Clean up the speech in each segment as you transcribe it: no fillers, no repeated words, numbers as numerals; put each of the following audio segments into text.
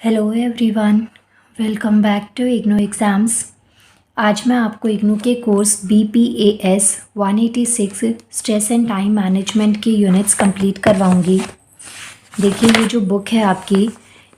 Hello everyone, welcome back to IGNOU exams. आज मैं आपको इग्नू के course BPAS 186 stress and time management की यूनिट्स कंप्लीट करवाऊंगी। देखिए, ये जो बुक है आपकी,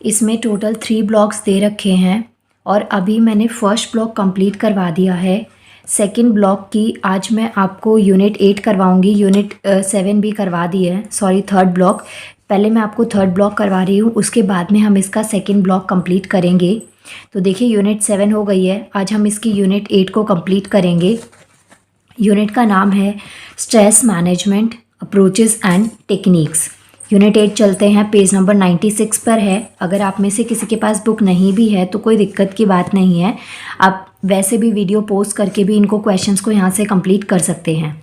इसमें टोटल 3 ब्लॉक्स दे रखे हैं और अभी मैंने फर्स्ट ब्लॉक कंप्लीट करवा दिया है। सेकंड ब्लॉक की आज मैं आपको यूनिट 8 करवाऊंगी, यूनिट 7 भी करवा दी है, सॉरी थर्ड ब्लॉक। पहले मैं आपको थर्ड ब्लॉक करवा रही हूँ, उसके बाद में हम इसका सेकंड ब्लॉक कंप्लीट करेंगे। तो देखिए, यूनिट 7 हो गई है, आज हम इसकी यूनिट 8 को कंप्लीट करेंगे। यूनिट का नाम है stress management approaches and techniques. Unit 8 चलते हैं, पेज नंबर 96 पर है। अगर आप में से किसी के पास बुक नहीं भी है तो कोई दिक्कत की बात नहीं है, आप वैसे भी वीडियो पोस्ट करके भी इनको क्वेश्चंस को यहाँ से कंप्लीट कर सकते हैं।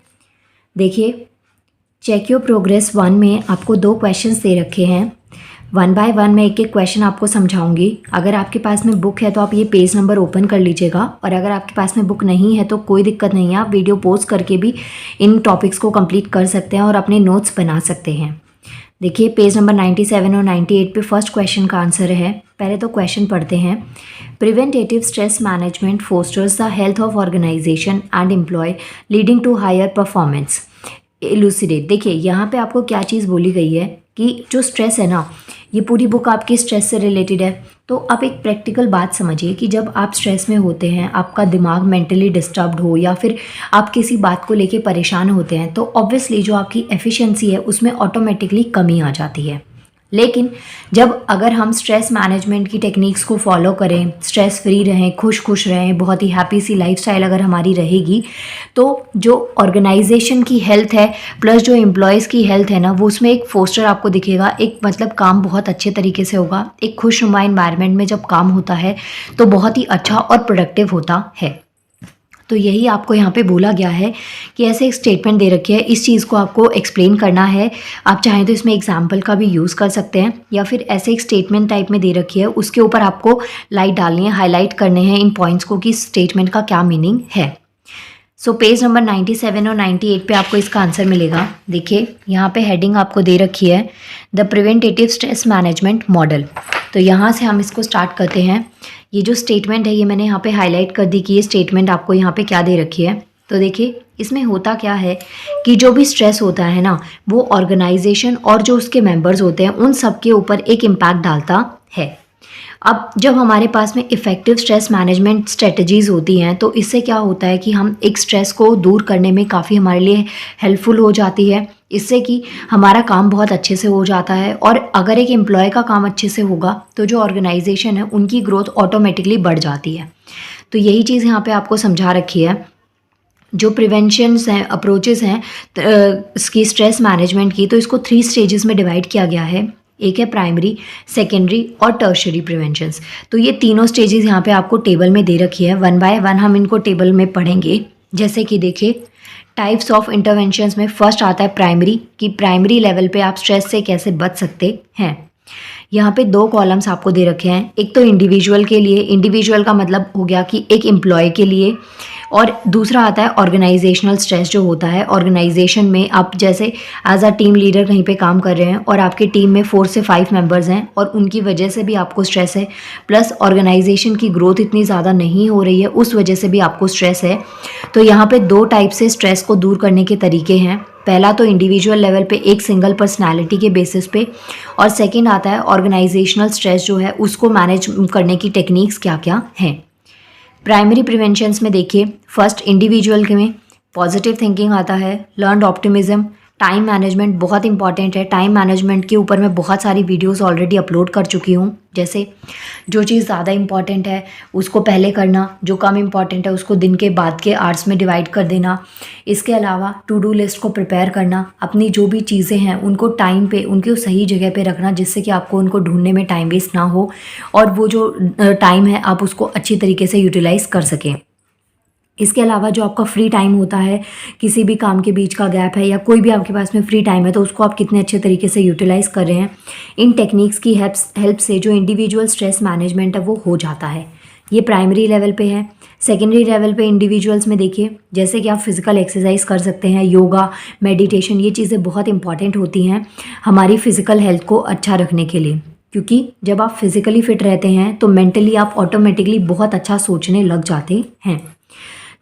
देखिए, चेक योर प्रोग्रेस 1 में आपको 2 क्वेश्चंस दे रखे हैं। 1 बाय 1 मैं एक एक क्वेश्चन आपको समझाऊंगी। अगर आपके पास में बुक है तो आप ये पेज नंबर ओपन कर लीजिएगा, और अगर आपके पास में बुक नहीं है तो कोई दिक्कत नहीं है, आप वीडियो पोस्ट करके भी इन टॉपिक्स को कंप्लीट कर सकते हैं और अपने नोट्स बना सकते हैं। देखिए, पेज नंबर 97 और 98 पे फर्स्ट क्वेश्चन का आंसर है। पहले तो क्वेश्चन पढ़ते हैं। Preventative stress management fosters the health of organization and employ leading to higher performance. Elucidate. देखिए, यहाँ पे आपको क्या चीज़ बोली गई है कि जो स्ट्रेस है ना, ये पूरी बुक आपकी स्ट्रेस से रिलेटेड है। तो आप एक प्रैक्टिकल बात समझिए कि जब आप स्ट्रेस में होते हैं, आपका दिमाग मेंटली डिस्टर्ब्ड हो या फिर आप किसी बात को लेके परेशान होते हैं, तो ऑब्वियसली जो आपकी एफिशिएंसी है उसमें ऑटोमेटिकली कमी आ जाती है। लेकिन जब अगर हम स्ट्रेस मैनेजमेंट की टेक्निक्स को फॉलो करें, स्ट्रेस फ्री रहें, खुश रहें, बहुत ही हैप्पी सी लाइफस्टाइल अगर हमारी रहेगी, तो जो ऑर्गेनाइजेशन की हेल्थ है प्लस जो एम्प्लॉयज़ की हेल्थ है ना, वो उसमें एक फोस्टर आपको दिखेगा। एक मतलब काम बहुत अच्छे तरीके से होगा। एक खुशनुमा एनवायरनमेंट में जब काम होता है तो बहुत ही अच्छा और प्रोडक्टिव होता है। तो यही आपको यहाँ पे बोला गया है कि ऐसे एक स्टेटमेंट दे रखी है, इस चीज़ को आपको एक्सप्लेन करना है। आप चाहें तो इसमें एग्जाम्पल का भी यूज़ कर सकते हैं, या फिर ऐसे एक स्टेटमेंट टाइप में दे रखी है, उसके ऊपर आपको लाइट डालनी है, हाईलाइट करने हैं इन पॉइंट्स को कि स्टेटमेंट का क्या मीनिंग है। सो पेज नंबर 97 और 98 पे आपको इसका आंसर मिलेगा। देखिए, यहाँ पे हेडिंग आपको दे रखी है the preventative stress management model. तो यहाँ से हम इसको स्टार्ट करते हैं। ये जो स्टेटमेंट है ये मैंने यहाँ पे हाईलाइट कर दी कि ये स्टेटमेंट आपको यहाँ पे क्या दे रखी है। तो देखिए, इसमें होता क्या है कि जो भी स्ट्रेस होता है ना, वो ऑर्गेनाइजेशन और जो उसके मेंबर्स होते हैं उन सब के ऊपर एक इम्पैक्ट डालता है। अब जब हमारे पास में इफ़ेक्टिव स्ट्रेस मैनेजमेंट स्ट्रेटजीज़ होती हैं, तो इससे क्या होता है कि हम एक स्ट्रेस को दूर करने में काफ़ी हमारे लिए हेल्पफुल हो जाती है। इससे कि हमारा काम बहुत अच्छे से हो जाता है, और अगर एक एम्प्लॉय का काम अच्छे से होगा तो जो ऑर्गेनाइजेशन है उनकी ग्रोथ ऑटोमेटिकली बढ़ जाती है। तो यही चीज़ यहाँ पे आपको समझा रखी है। जो प्रिवेंशंस हैं, अप्रोचेस हैं इसकी स्ट्रेस मैनेजमेंट की, तो इसको 3 स्टेजेस में डिवाइड किया गया है। एक है प्राइमरी, सेकेंडरी और टर्शरी प्रिवेंशंस। तो ये तीनों स्टेजेस यहाँ पे आपको टेबल में दे रखी है। 1 बाय 1 हम इनको टेबल में पढ़ेंगे। जैसे कि देखिए, टाइप्स ऑफ इंटरवेंशंस में फर्स्ट आता है प्राइमरी, कि प्राइमरी लेवल पे आप स्ट्रेस से कैसे बच सकते हैं। यहाँ पे 2 कॉलम्स आपको दे रखे हैं। एक तो इंडिविजुअल के लिए, इंडिविजुअल का मतलब हो गया कि एक एम्प्लॉय के लिए, और दूसरा आता है ऑर्गेनाइजेशनल स्ट्रेस जो होता है ऑर्गेनाइजेशन में। आप जैसे एज अ टीम लीडर कहीं पे काम कर रहे हैं और आपकी टीम में 4 से 5 मेंबर्स हैं और उनकी वजह से भी आपको स्ट्रेस है, प्लस ऑर्गेनाइजेशन की ग्रोथ इतनी ज़्यादा नहीं हो रही है, उस वजह से भी आपको स्ट्रेस है। तो यहाँ पे 2 टाइप से स्ट्रेस को दूर करने के तरीके हैं। पहला तो इंडिविजुअल लेवल पे एक सिंगल पर्सनालिटी के बेसिस पे, और सेकंड आता है ऑर्गेनाइजेशनल स्ट्रेस जो है उसको मैनेज करने की टेक्निक्स क्या क्या हैं। प्राइमरी प्रिवेंशंस में देखिए, फर्स्ट इंडिविजुअल के में पॉजिटिव थिंकिंग आता है, लर्नड ऑप्टिमिज्म, टाइम मैनेजमेंट बहुत इंपॉर्टेंट है। टाइम मैनेजमेंट के ऊपर मैं बहुत सारी वीडियोस ऑलरेडी अपलोड कर चुकी हूँ। जैसे जो चीज़ ज़्यादा इंपॉर्टेंट है उसको पहले करना, जो कम इंपॉर्टेंट है उसको दिन के बाद के आवर्स में डिवाइड कर देना। इसके अलावा टू डू लिस्ट को प्रिपेयर करना, अपनी जो भी चीज़ें हैं उनको टाइम पे उनके सही जगह पे रखना, जिससे कि आपको उनको ढूंढने में टाइम वेस्ट ना हो, और वो जो टाइम है आप उसको अच्छी तरीके से यूटिलाइज़ कर सकें। इसके अलावा जो आपका फ्री टाइम होता है, किसी भी काम के बीच का गैप है या कोई भी आपके पास में फ्री टाइम है, तो उसको आप कितने अच्छे तरीके से यूटिलाइज़ कर रहे हैं, इन टेक्निक्स की हेल्प से जो इंडिविजुअल स्ट्रेस मैनेजमेंट है वो हो जाता है। ये प्राइमरी लेवल पे है। सेकेंडरी लेवल पे इंडिविजुअल्स में देखिए, जैसे कि आप फिज़िकल एक्सरसाइज कर सकते हैं, योगा, मेडिटेशन, ये चीज़ें बहुत इंपॉर्टेंट होती हैं हमारी फ़िज़िकल हेल्थ को अच्छा रखने के लिए। क्योंकि जब आप फिज़िकली फिट रहते हैं तो मेंटली आप ऑटोमेटिकली बहुत अच्छा सोचने लग जाते हैं।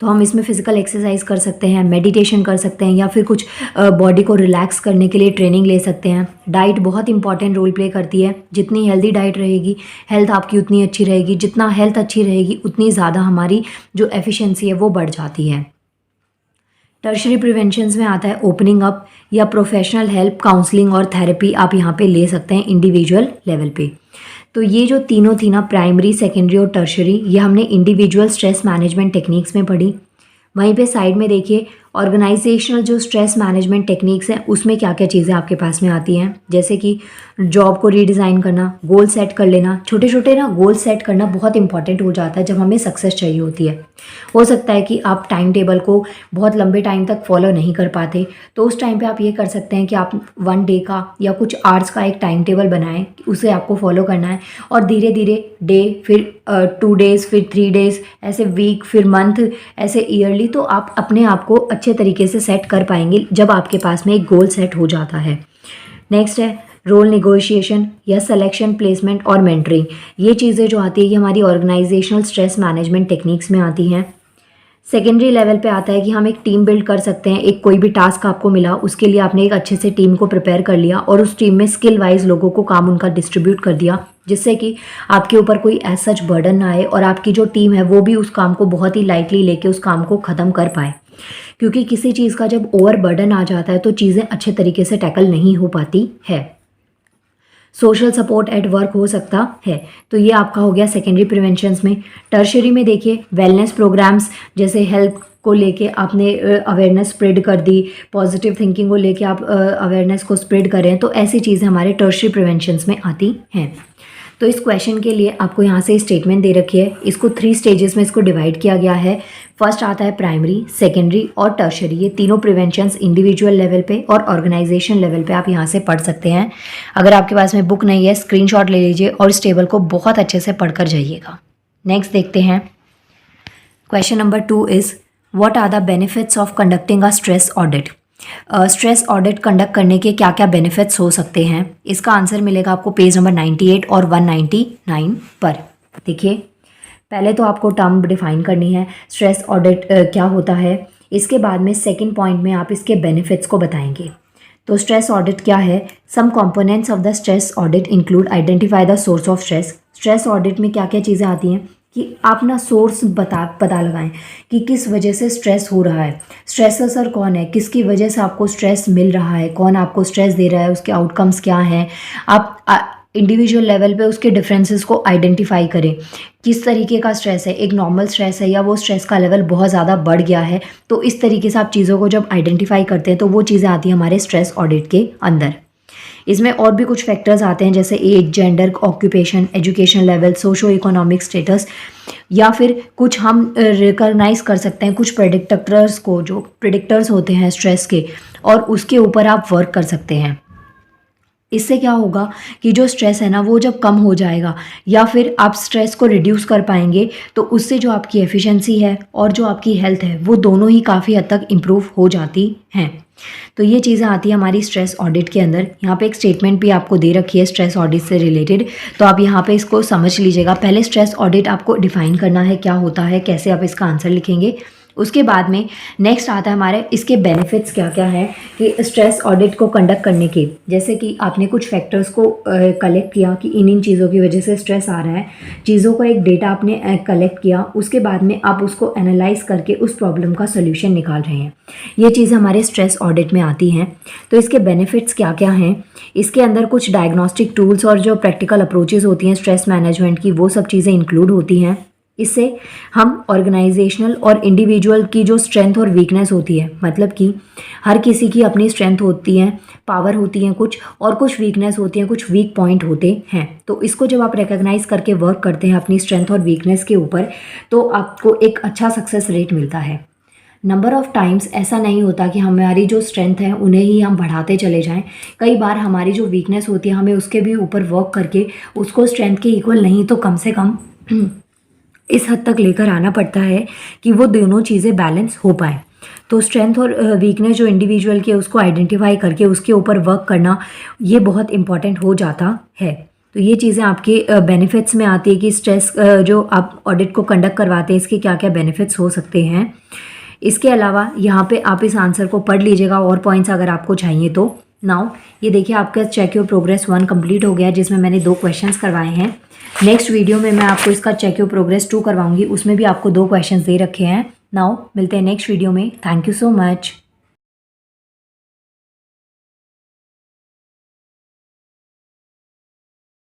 तो हम इसमें फ़िज़िकल एक्सरसाइज कर सकते हैं, मेडिटेशन कर सकते हैं, या फिर कुछ बॉडी को रिलैक्स करने के लिए ट्रेनिंग ले सकते हैं। डाइट बहुत इंपॉर्टेंट रोल प्ले करती है। जितनी हेल्दी डाइट रहेगी, हेल्थ आपकी उतनी अच्छी रहेगी। जितना हेल्थ अच्छी रहेगी उतनी ज़्यादा हमारी जो एफिशिएंसी है वो बढ़ जाती है। टर्शरी प्रिवेंशंस में आता है ओपनिंग अप, या प्रोफेशनल हेल्प, काउंसलिंग और थेरेपी आप यहाँ पे ले सकते हैं इंडिविजुअल लेवल पे। तो ये जो तीनों थी ना, प्राइमरी, सेकेंडरी और टर्शरी, ये हमने इंडिविजुअल स्ट्रेस मैनेजमेंट टेक्निक्स में पढ़ी। वहीं पे साइड में देखिए ऑर्गेनाइजेशनल जो स्ट्रेस मैनेजमेंट टेक्निक्स हैं उसमें क्या क्या चीज़ें आपके पास में आती हैं, जैसे कि जॉब को रीडिज़ाइन करना, गोल सेट कर लेना। छोटे छोटे ना गोल सेट करना बहुत इंपॉर्टेंट हो जाता है जब हमें सक्सेस चाहिए होती है। हो सकता है कि आप टाइम टेबल को बहुत लंबे टाइम तक फॉलो नहीं कर पाते, तो उस टाइम पे आप ये कर सकते हैं कि आप 1 डे का या कुछ आवर्स का एक टाइम टेबल बनाएं, उसे आपको फॉलो करना है। और धीरे धीरे डे, फिर 2 डेज़, फिर 3 डेज़, ऐसे वीक, फिर मंथ, ऐसे ईयरली, तो आप अपने आप को अच्छे तरीके से सेट कर पाएंगे जब आपके पास में एक गोल सेट हो जाता है। नेक्स्ट है रोल निगोशिएशन या सिलेक्शन, प्लेसमेंट और मेंटरिंग। ये चीज़ें जो आती है ये हमारी ऑर्गेनाइजेशनल स्ट्रेस मैनेजमेंट टेक्निक्स में आती हैं। सेकेंडरी लेवल पे आता है कि हम एक टीम बिल्ड कर सकते हैं। एक कोई भी टास्क आपको मिला, उसके लिए आपने एक अच्छे से टीम को प्रिपेयर कर लिया और उस टीम में स्किल वाइज लोगों को काम उनका डिस्ट्रीब्यूट कर दिया, जिससे कि आपके ऊपर कोई एज सच बर्डन ना आए और आपकी जो टीम है वो भी उस काम को बहुत ही लाइटली लेके उस काम को ख़त्म कर पाए। क्योंकि किसी चीज़ का जब ओवर बर्डन आ जाता है तो चीज़ें अच्छे तरीके से टैकल नहीं हो पाती है। सोशल सपोर्ट एट वर्क हो सकता है। तो ये आपका हो गया सेकेंडरी प्रिवेंशंस में। टर्शरी में देखिए वेलनेस प्रोग्राम्स, जैसे हेल्थ को लेके आपने अवेयरनेस स्प्रेड कर दी, पॉजिटिव थिंकिंग को लेके आप अवेयरनेस को स्प्रेड करें, तो ऐसी चीज़ें हमारे टर्शरी प्रिवेंशंस में आती हैं। तो इस क्वेश्चन के लिए आपको यहाँ से स्टेटमेंट दे रखी है। इसको 3 स्टेजेस में इसको डिवाइड किया गया है। फर्स्ट आता है प्राइमरी, सेकेंडरी और टर्शरी। ये तीनों प्रिवेंशंस इंडिविजुअल लेवल पे और ऑर्गेनाइजेशन लेवल पे आप यहाँ से पढ़ सकते हैं। अगर आपके पास में बुक नहीं है, स्क्रीनशॉट ले लीजिए और इस टेबल को बहुत अच्छे से पढ़कर जाइएगा। नेक्स्ट देखते हैं। Question number 2 is what are the benefits of conducting a stress audit. Stress audit conduct करने के क्या क्या बेनिफिट्स हो सकते हैं, इसका आंसर मिलेगा आपको पेज नंबर 98 और 199 पर। देखिए पहले तो आपको टर्म डिफाइन करनी है, स्ट्रेस ऑडिट क्या होता है। इसके बाद में सेकंड पॉइंट में आप इसके बेनिफिट्स को बताएंगे। तो स्ट्रेस ऑडिट क्या है। Some components of the stress audit include identify the source of stress. Stress audit में क्या क्या चीज़ें आती हैं कि आप ना सोर्स पता लगाएं कि किस वजह से स्ट्रेस हो रहा है, स्ट्रेसर कौन है, किसकी वजह से आपको स्ट्रेस मिल रहा है, कौन आपको स्ट्रेस दे रहा है, उसके आउटकम्स क्या हैं। आप इंडिविजुअल लेवल पे उसके डिफरेंसेस को आइडेंटिफाई करें। किस तरीके का स्ट्रेस है, एक नॉर्मल स्ट्रेस है या वो स्ट्रेस का लेवल बहुत ज़्यादा बढ़ गया है। तो इस तरीके से आप चीज़ों को जब आइडेंटिफाई करते हैं तो वो चीज़ें आती हैं हमारे स्ट्रेस ऑडिट के अंदर। इसमें और भी कुछ फैक्टर्स आते हैं जैसे age, gender, occupation, education level, socio economic status, या फिर कुछ हम रिकॉग्नाइज कर सकते हैं कुछ प्रेडिक्टर्स को, जो प्रेडिक्टर्स होते हैं स्ट्रेस के, और उसके ऊपर आप वर्क कर सकते हैं। इससे क्या होगा कि जो स्ट्रेस है ना वो जब कम हो जाएगा या फिर आप स्ट्रेस को रिड्यूस कर पाएंगे तो उससे जो आपकी एफिशिएंसी है और जो आपकी हेल्थ है वो दोनों ही काफ़ी हद तक इम्प्रूव हो जाती हैं। तो ये चीज़ें आती है हमारी स्ट्रेस ऑडिट के अंदर। यहाँ पे एक स्टेटमेंट भी आपको दे रखी है स्ट्रेस ऑडिट से रिलेटेड, तो आप यहाँ पे इसको समझ लीजिएगा। पहले स्ट्रेस ऑडिट आपको डिफाइन करना है क्या होता है, कैसे आप इसका आंसर लिखेंगे। उसके बाद में नेक्स्ट आता है हमारे इसके बेनिफिट्स क्या क्या हैं कि स्ट्रेस ऑडिट को कंडक्ट करने के, जैसे कि आपने कुछ फैक्टर्स को कलेक्ट किया कि इन चीज़ों की वजह से स्ट्रेस आ रहा है, चीज़ों का एक डेटा आपने कलेक्ट किया, उसके बाद में आप उसको एनालाइज करके उस प्रॉब्लम का सोल्यूशन निकाल रहे हैं। ये चीज़ें हमारे स्ट्रेस ऑडिट में आती हैं। तो इसके बेनिफिट्स क्या क्या हैं, इसके अंदर कुछ डायग्नोस्टिक टूल्स और जो प्रैक्टिकल अप्रोचेज़ होती हैं स्ट्रेस मैनेजमेंट की, वो सब चीज़ें इंक्लूड होती हैं। इससे हम ऑर्गेनाइजेशनल और इंडिविजुअल की जो स्ट्रेंथ और वीकनेस होती है, मतलब कि हर किसी की अपनी स्ट्रेंथ होती है, पावर होती हैं कुछ, और कुछ वीकनेस होती हैं, कुछ वीक पॉइंट होते हैं। तो इसको जब आप रिकॉग्नाइज करके वर्क करते हैं अपनी स्ट्रेंथ और वीकनेस के ऊपर, तो आपको एक अच्छा सक्सेस रेट मिलता है। नंबर ऑफ़ टाइम्स ऐसा नहीं होता कि हमारी जो स्ट्रेंथ है उन्हें ही हम बढ़ाते चले जाएं। कई बार हमारी जो वीकनेस होती है हमें उसके भी ऊपर वर्क करके उसको स्ट्रेंथ के इक्वल नहीं तो कम से कम इस हद तक लेकर आना पड़ता है कि वो दोनों चीज़ें बैलेंस हो पाए। तो स्ट्रेंथ और वीकनेस जो इंडिविजुअल की उसको आइडेंटिफाई करके उसके ऊपर वर्क करना ये बहुत इम्पॉर्टेंट हो जाता है। तो ये चीज़ें आपके बेनिफिट्स में आती है कि स्ट्रेस जो आप ऑडिट को कंडक्ट करवाते हैं इसके क्या क्या बेनिफिट्स हो सकते हैं। इसके अलावा यहाँ पे आप इस आंसर को पढ़ लीजिएगा और पॉइंट्स अगर आपको चाहिए तो। नाउ ये देखिए आपका चेक योर प्रोग्रेस 1 कंप्लीट हो गया जिसमें मैंने 2 क्वेश्चंस करवाए हैं। नेक्स्ट वीडियो में मैं आपको इसका चेक योर प्रोग्रेस 2 करवाऊंगी, उसमें भी आपको 2 क्वेश्चंस दे रखे हैं। नाउ मिलते हैं नेक्स्ट वीडियो में। Thank you so much.